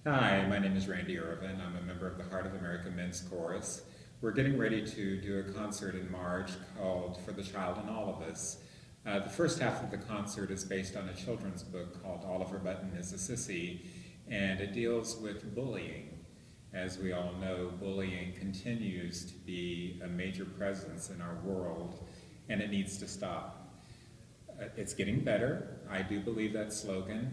Hi, my name is Randy Ervin. I'm a member of the Heart of America Men's Chorus. We're getting ready to do a concert in March called For the Child in All of Us. The first half of the concert is based on a children's book called Oliver Button is a Sissy, and it deals with bullying. As we all know, bullying continues to be a major presence in our world, and it needs to stop. It's getting better. I do believe that slogan.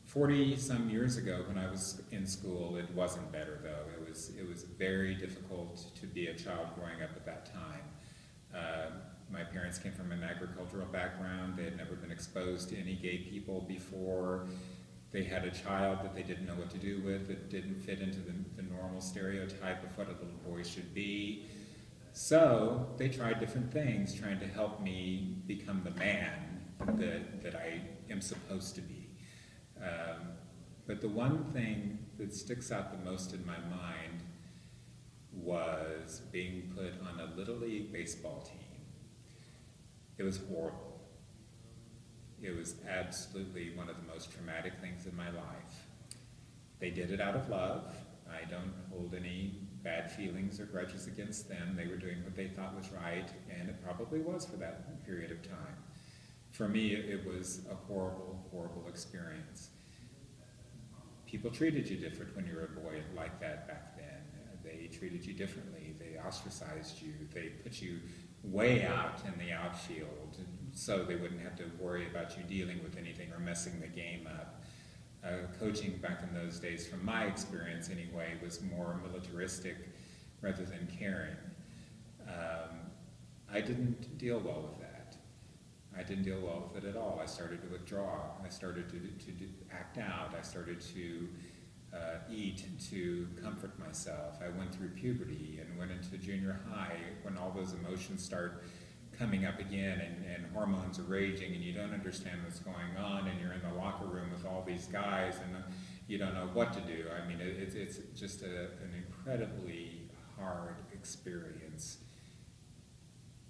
40 some years ago when I was in school, it wasn't better though. It was very difficult to be a child growing up at that time. My parents came from an agricultural background. They had never been exposed to any gay people before. They had a child that they didn't know what to do with, that didn't fit into the normal stereotype of what a little boy should be. So they tried different things, trying to help me become the man that I am supposed to be. But the one thing that sticks out the most in my mind was being put on a Little League baseball team. It was horrible. It was absolutely one of the most traumatic things in my life. They did it out of love. I don't hold any bad feelings or grudges against them. They were doing what they thought was right, and it probably was for that period of time. For me, it was a horrible, horrible experience. People treated you different when you were a boy like that back then. They treated you differently. They ostracized you. They put you way out in the outfield so they wouldn't have to worry about you dealing with anything or messing the game up. Coaching back in those days, from my experience anyway, was more militaristic rather than caring. I didn't deal well with that. I didn't deal well with it at all. I started to withdraw. I started to act out. I started to eat to comfort myself. I went through puberty and went into junior high when all those emotions start coming up again and hormones are raging and you don't understand what's going on and you're in the locker room with all these guys and you don't know what to do. I mean, it's just an incredibly hard experience.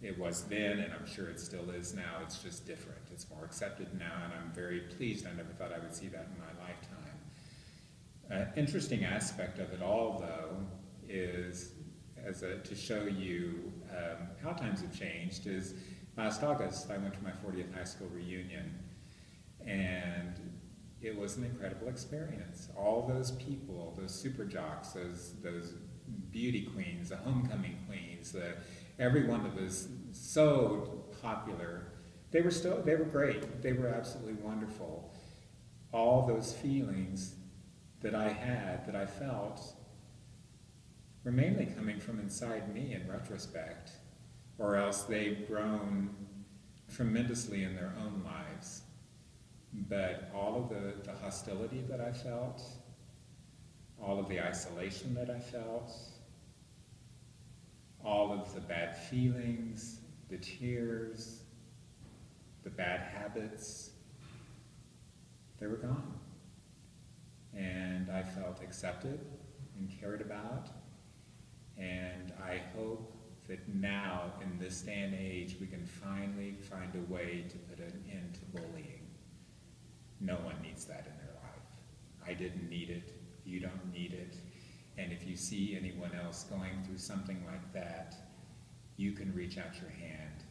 It was then, and I'm sure it still is now. It's just different. It's more accepted now, and I'm very pleased. I never thought I would see that in my lifetime. Interesting aspect of it all, though, is to show you how times have changed. Is last August I went to my 40th high school reunion, and it was an incredible experience. All those people, those super jocks, those beauty queens, the homecoming queens, everyone that was so popular, they were great. They were absolutely wonderful. All those feelings that I had, that I felt, were mainly coming from inside me in retrospect, or else they've grown tremendously in their own lives. But all of the hostility that I felt, all of the isolation that I felt, all of the bad feelings, the tears, the bad habits, they were gone. And I felt accepted and cared about. And I hope that now, in this day and age, we can finally find a way to put an end to bullying. No one needs that in their life. I didn't need it. You don't need it. And if you see anyone else going through something like that, you can reach out your hand